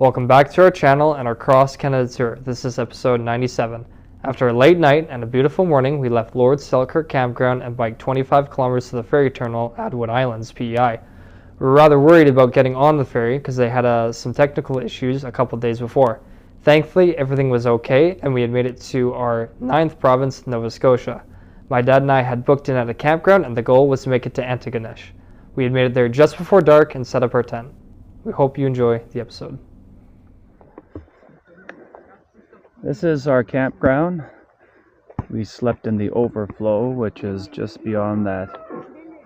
Welcome back to our channel and our cross-Canada tour. This is episode 97. After a late night and a beautiful morning, we left Lord Selkirk Campground and biked 25 kilometers to the ferry terminal at Wood Islands, PEI. We were rather worried about getting on the ferry because they had some technical issues a couple days before. Thankfully, everything was okay and we had made it to our 9th province, Nova Scotia. My dad and I had booked in at a campground and the goal was to make it to Antigonish. We had made it there just before dark and set up our tent. We hope you enjoy the episode. This is our campground. We slept in the overflow, which is just beyond that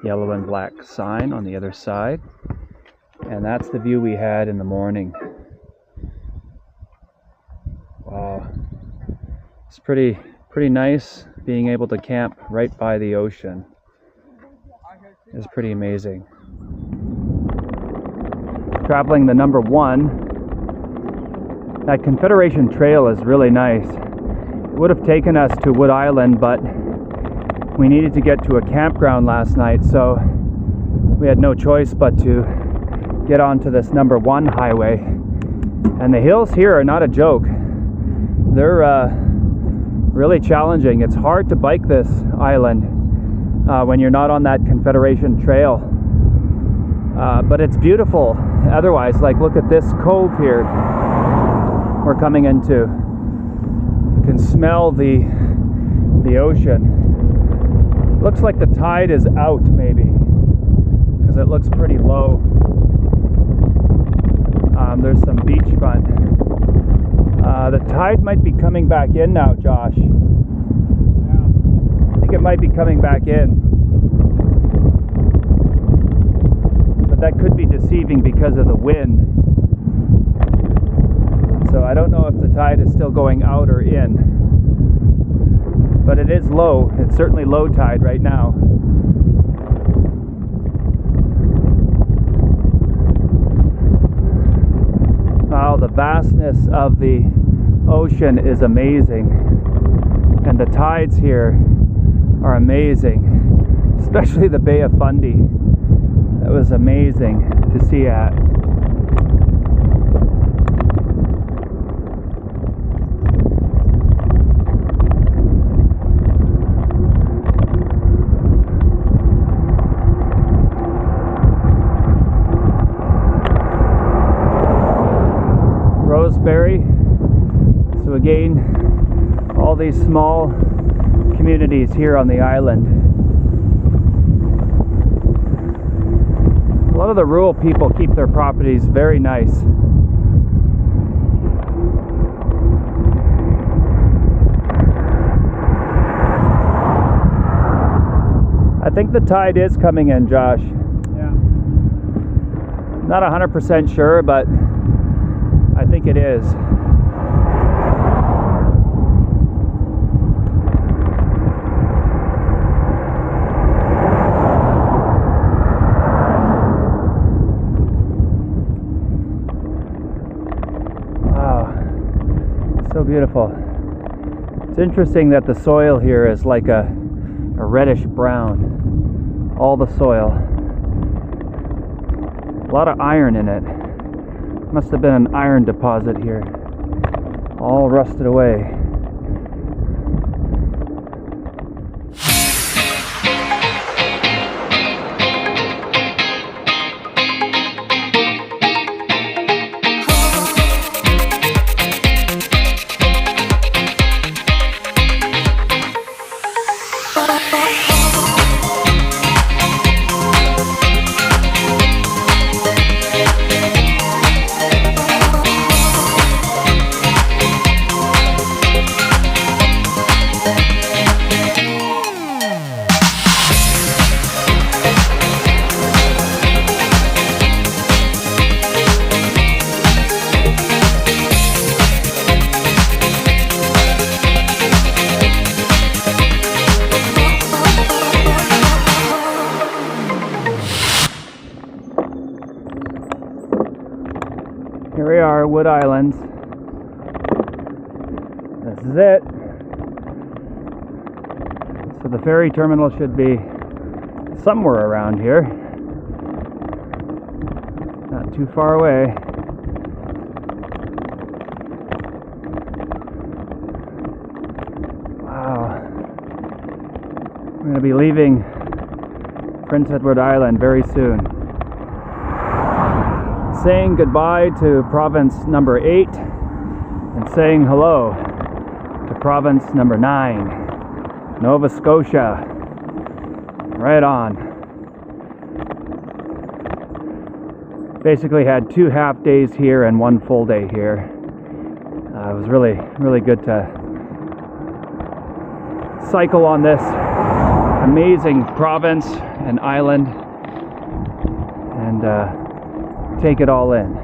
yellow and black sign on the other side. And that's the view we had in the morning. Wow. It's pretty nice being able to camp right by the ocean. It's pretty amazing. Traveling the number 1. That Confederation Trail is really nice. It would have taken us to Wood Island, but we needed to get to a campground last night, so we had no choice but to get onto this number 1 highway. And the hills here are not a joke. They're really challenging. It's hard to bike this island when you're not on that Confederation Trail. But it's beautiful otherwise. Like, look at this cove here we're coming into. You can smell the ocean. Looks like the tide is out, maybe, because it looks pretty low. There's some beachfront. The tide might be coming back in now, Josh. Yeah. I think it might be coming back in. But that could be deceiving because of the wind. So I don't know if the tide is still going out or in. But it is low. It's certainly low tide right now. Wow, the vastness of the ocean is amazing. And the tides here are amazing. Especially the Bay of Fundy. That was amazing to see at. Ferry. So again, all these small communities here on the island. A lot of the rural people keep their properties very nice. I think the tide is coming in, Josh. Yeah. Not 100% sure, but I think it is. Wow, so beautiful. It's interesting that the soil here is like a reddish brown. All the soil. A lot of iron in it. Must have been an iron deposit here, all rusted away. Here we are, Wood Islands. This is it. So the ferry terminal should be somewhere around here. Not too far away. going to be leaving Prince Edward Island very soon. Saying goodbye to province number 8 and saying hello to province number 9, Nova Scotia. Right on. Basically had 2 half days here and 1 full day here. It was really good to cycle on this amazing province and island and take it all in.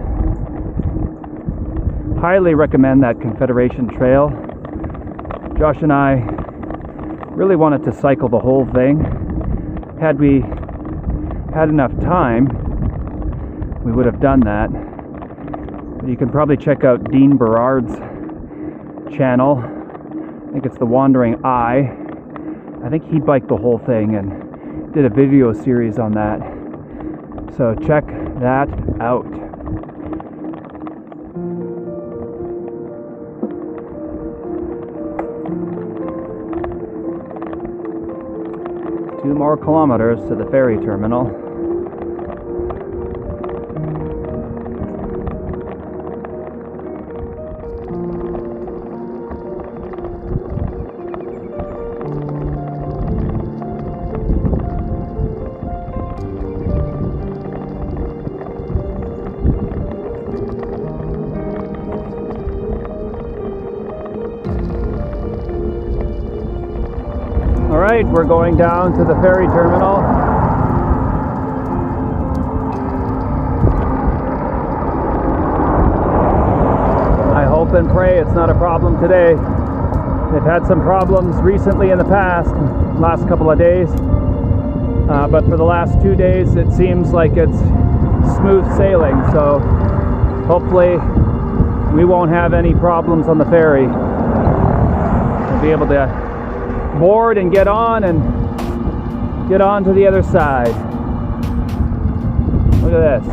Highly recommend that Confederation Trail. Josh and I really wanted to cycle the whole thing. Had we had enough time, we would have done that. You can probably check out Dean Berard's channel. I think it's The Wandering Eye. I think he biked the whole thing and did a video series on that. So check that out. Two more kilometers to the ferry terminal. Alright, we're going down to the ferry terminal. I hope and pray it's not a problem today. They've had some problems recently in the last couple of days. But for the last 2 days it seems like it's smooth sailing, so hopefully we won't have any problems on the ferry. We'll be able to board and get on to the other side. Look at this.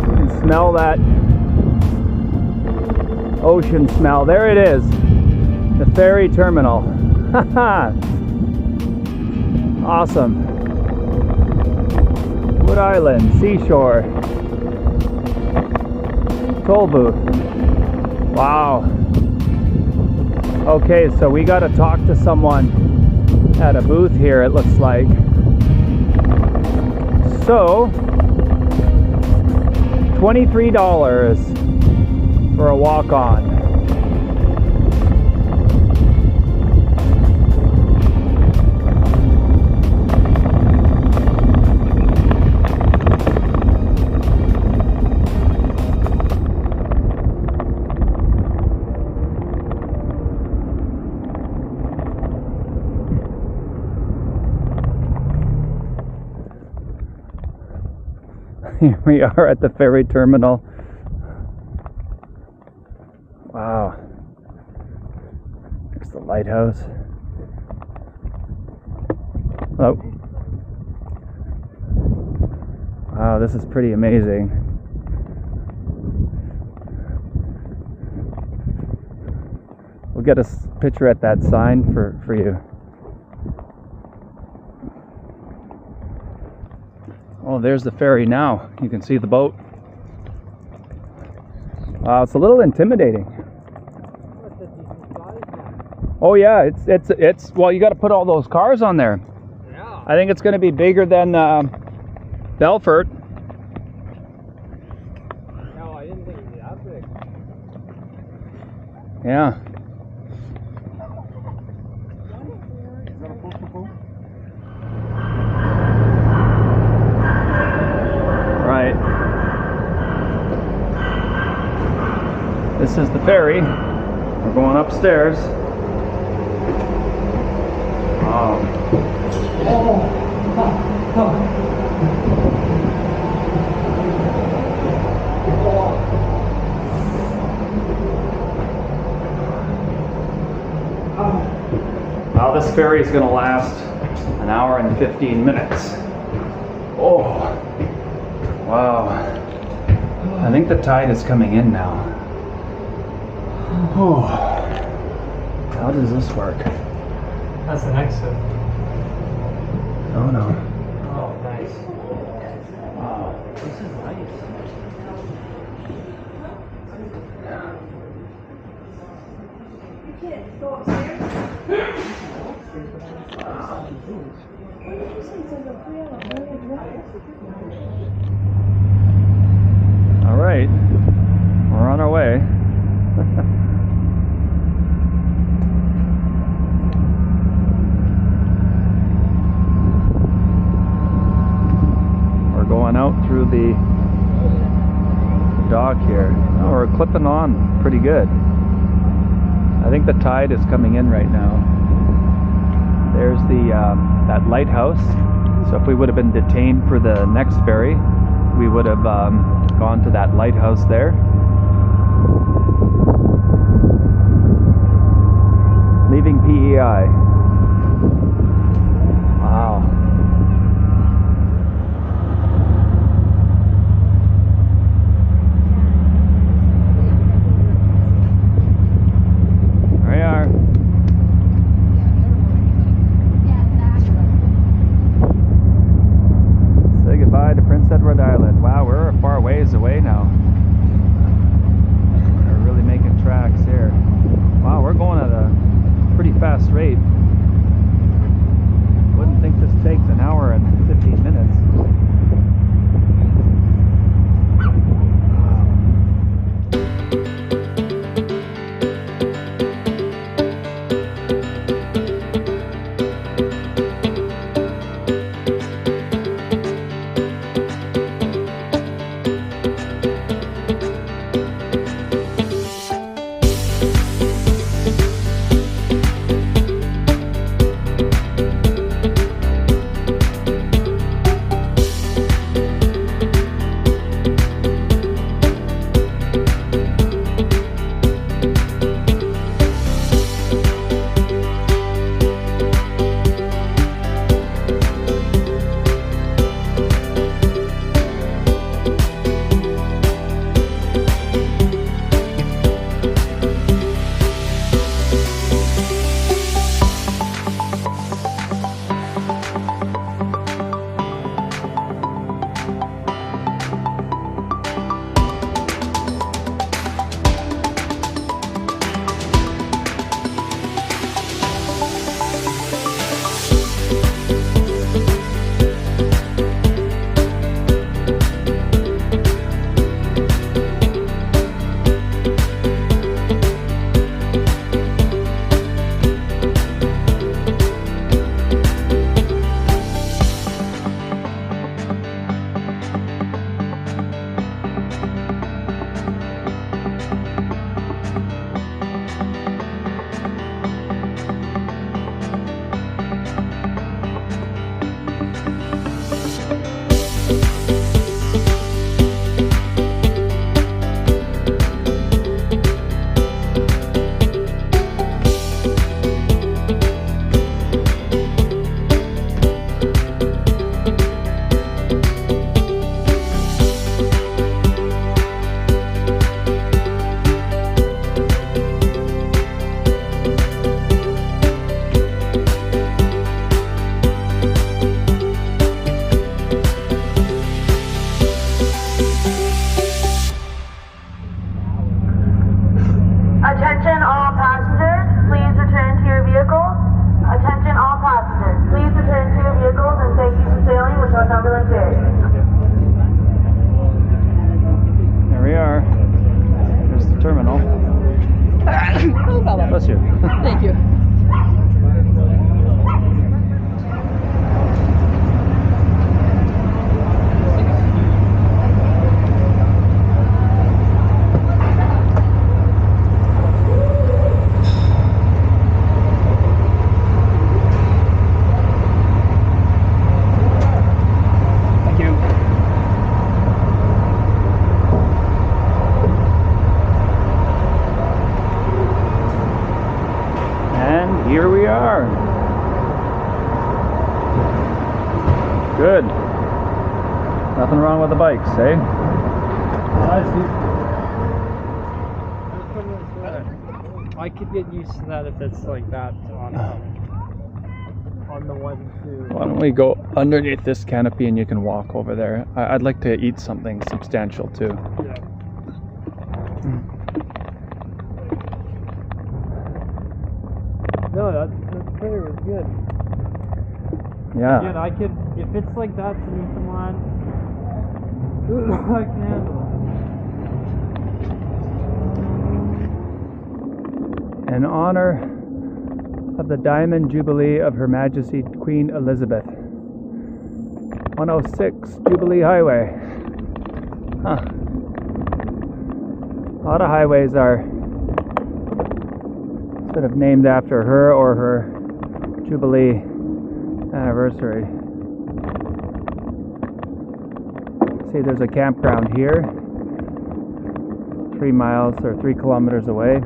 You can smell that ocean smell. There it is. The ferry terminal. Haha. Awesome. Wood Island, seashore. Toll booth. Wow. Okay, so we got to talk to someone at a booth here, it looks like. So, $23 for a walk-on. Here we are at the ferry terminal. Wow. There's the lighthouse. Oh. Wow, this is pretty amazing. We'll get a picture at that sign for you. Oh, there's the ferry now. You can see the boat. It's a little intimidating. Oh yeah, it's well, you got to put all those cars on there. Yeah. I think it's going to be bigger than Belfort. No, I didn't think it'd be that big. Yeah. This is the ferry. We're going upstairs. Wow. Wow, this ferry is going to last an hour and 15 minutes. Oh, wow. I think the tide is coming in now. Oh, how does this work? That's an exit. Oh no. Oh, nice. Wow. This is nice. All right, we're on our way. We're going out through the dock here. Oh, we're clipping on pretty good. I think the tide is coming in right now. There's the that lighthouse. So if we would have been detained for the next ferry, we would have gone to that lighthouse there. Leaving PEI. Wow. There we are. Say goodbye to Prince Edward Island. Wow, we're a far ways away now. We're really making tracks here. Wow, we're going at a pretty fast rate. Wouldn't think this takes an hour and 15 minutes. Attention all passengers, please return to your vehicles. Attention all passengers, please return to your vehicles and thank you for sailing with Northumberland Ferry. There we are. There's the terminal. Bless you. Thank you. Here we are. Good. Nothing wrong with the bikes, eh? I could get used to that if it's like that on the one too. Why don't we go underneath this canopy and you can walk over there? I'd like to eat something substantial too. Yeah. No, that prayer was good. Yeah. Again, I could, if it's like that to me, come on, I can handle it. In honor of the Diamond Jubilee of Her Majesty Queen Elizabeth. 106 Jubilee Highway. Huh. A lot of highways are sort of named after her or her Jubilee anniversary. See, there's a campground here, 3 miles or 3 kilometers away.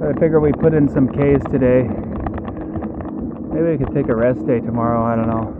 I figure we put in some Ks today. Maybe we could take a rest day tomorrow, I don't know.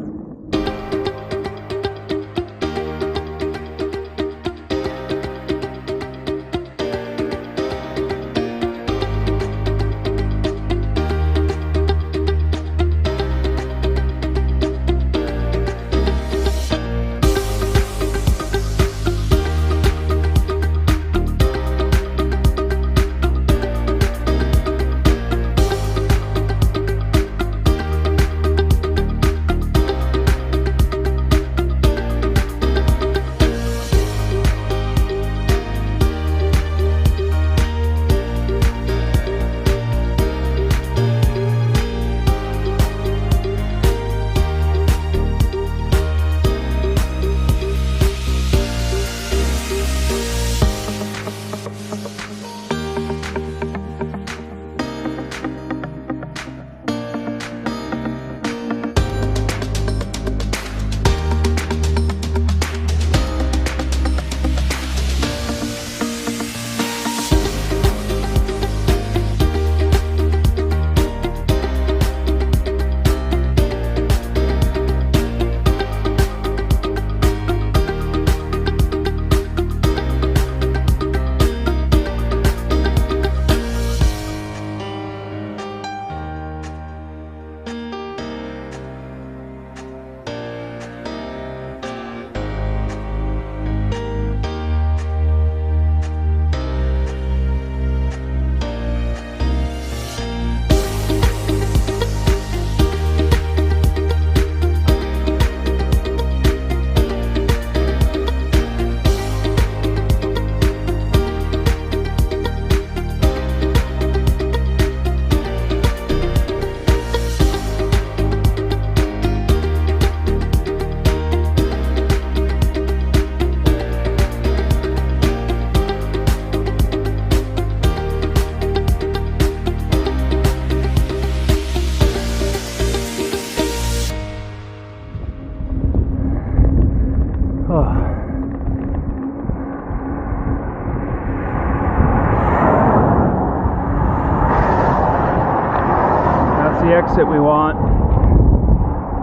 The exit we want to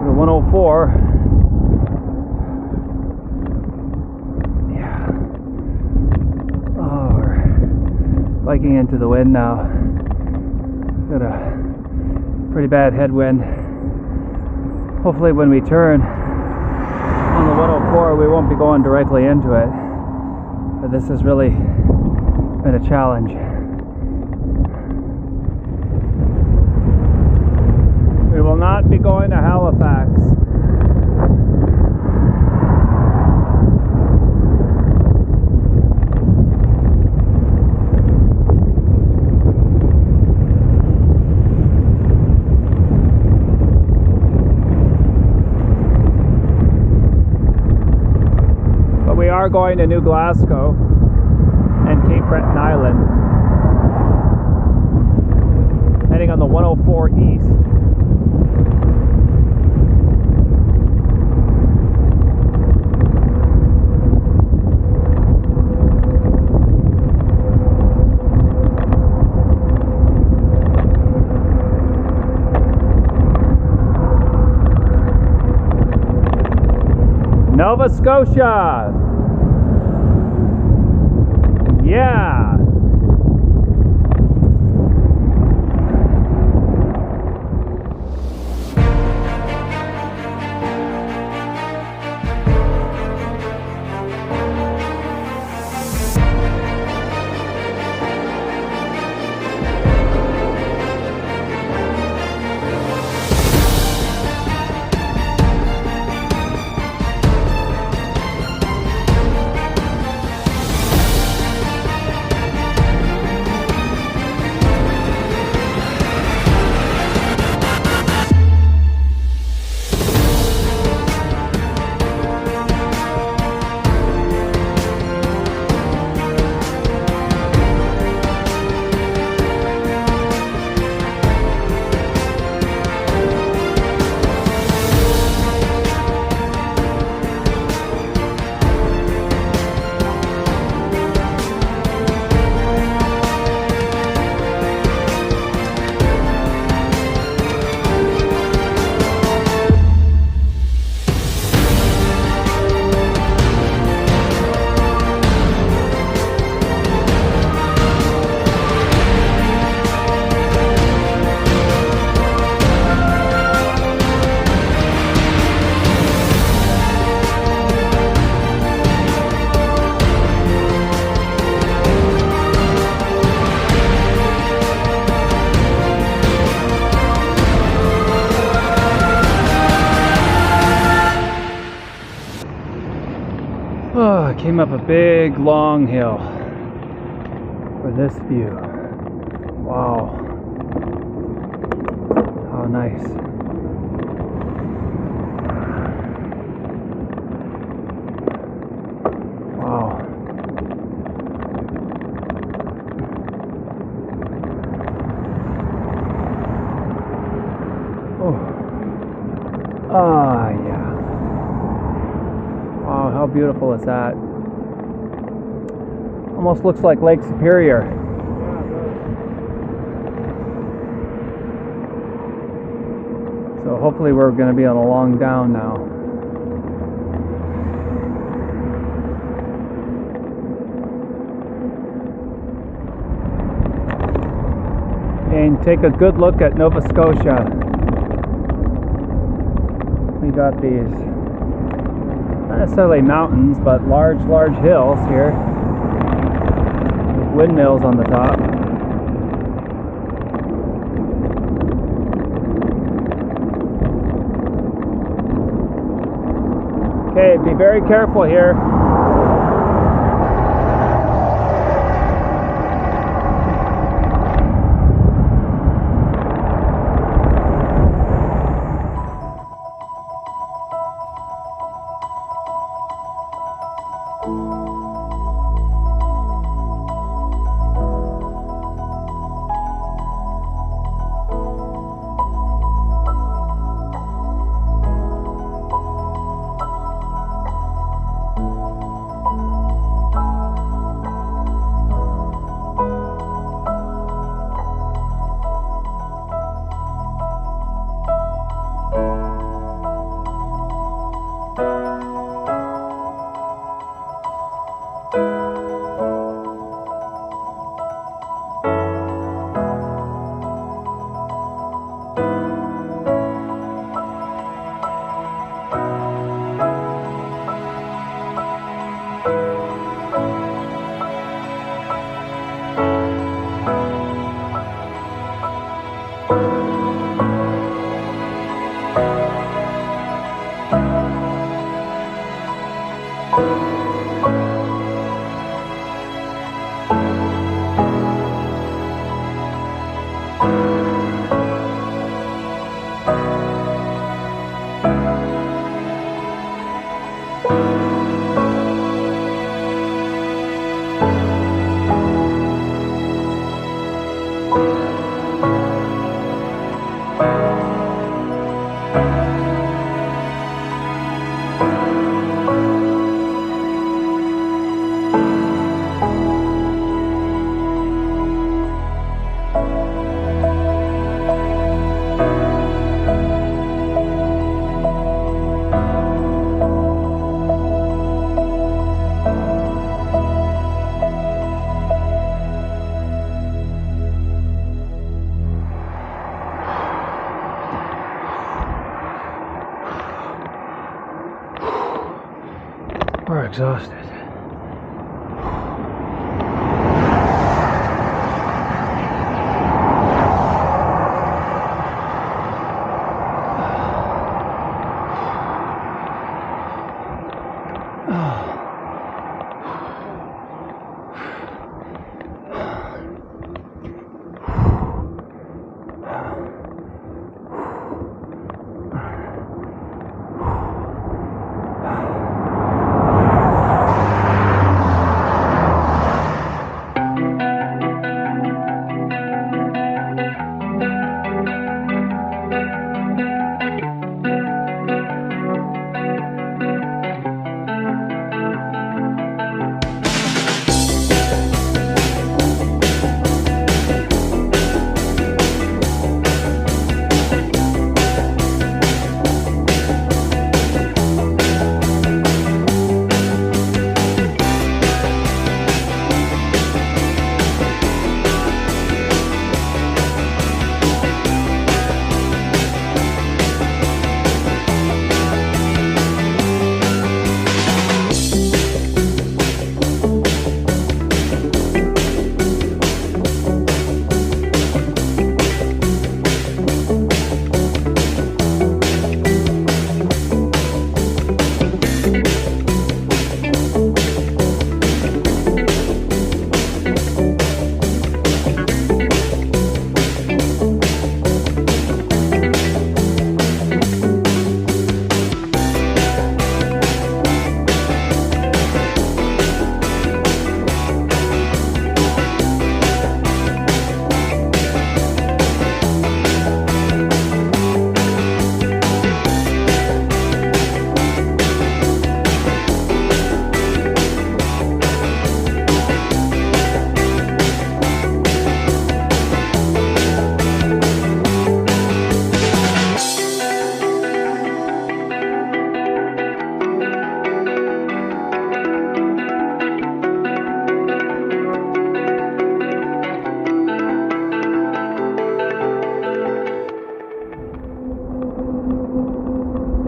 the 104. Yeah. Oh, we're biking into the wind now. Got a pretty bad headwind. Hopefully when we turn on the 104 we won't be going directly into it. But this has really been a challenge. We will not be going to Halifax. But we are going to New Glasgow and Cape Breton Island, heading on the 104 east. Nova Scotia. Yeah. Oh, I came up a big long hill for this view. Wow. How nice. Wow. Oh. Ah, yeah. Wow, how beautiful is that? Almost looks like Lake Superior. So hopefully we're going to be on a long down now. And take a good look at Nova Scotia. We got these, not necessarily mountains, but large hills here with windmills on the top. Okay, be very careful here. exhausted.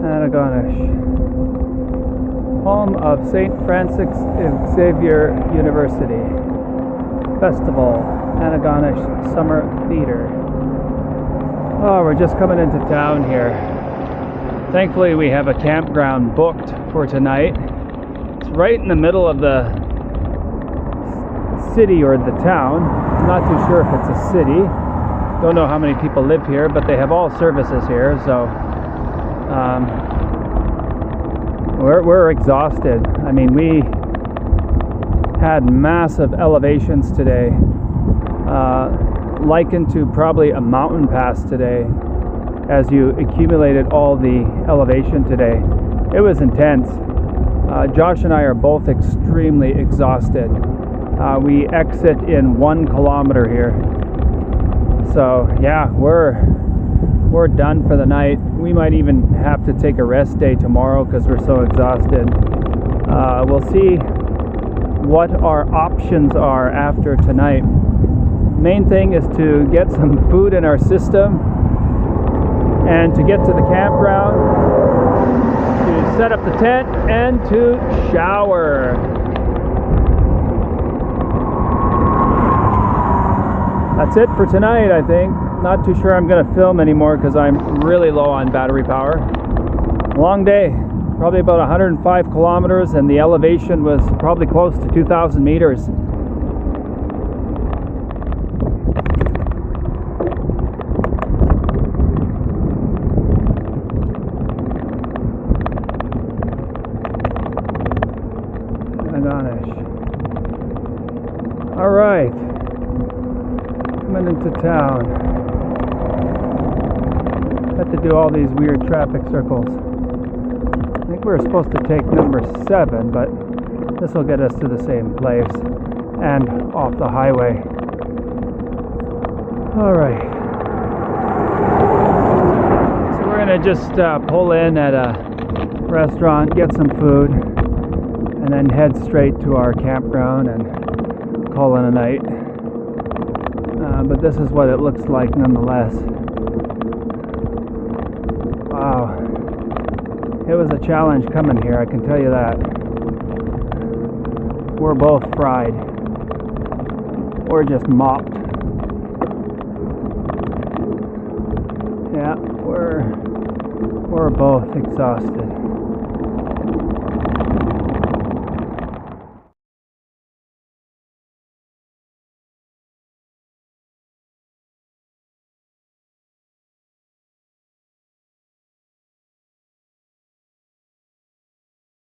Antigonish, home of St. Francis Xavier University. Festival, Antigonish Summer Theatre. Oh, we're just coming into town here. Thankfully we have a campground booked for tonight. It's right in the middle of the city or the town. I'm not too sure if it's a city. Don't know how many people live here, but they have all services here, so we're exhausted. I mean, we had massive elevations today, likened to probably a mountain pass today, as you accumulated all the elevation today. It was intense. Josh and I are both extremely exhausted. We exit in 1 kilometer here. So yeah, we're done for the night. We might even have to take a rest day tomorrow because we're so exhausted. We'll see what our options are after tonight. Main thing is to get some food in our system and to get to the campground, to set up the tent, and to shower. That's it for tonight, I think. Not too sure I'm going to film anymore because I'm really low on battery power. Long day, probably about 105 kilometers, and the elevation was probably close to 2,000 meters. Antigonish. All right, coming into town. Had to do all these weird traffic circles. I think we were supposed to take number 7, but this will get us to the same place and off the highway. All right. So we're gonna just pull in at a restaurant, get some food, and then head straight to our campground and call it a night. But this is what it looks like nonetheless. Wow. It was a challenge coming here, I can tell you that. we're both fried. We're just mopped. Yeah, we're both exhausted.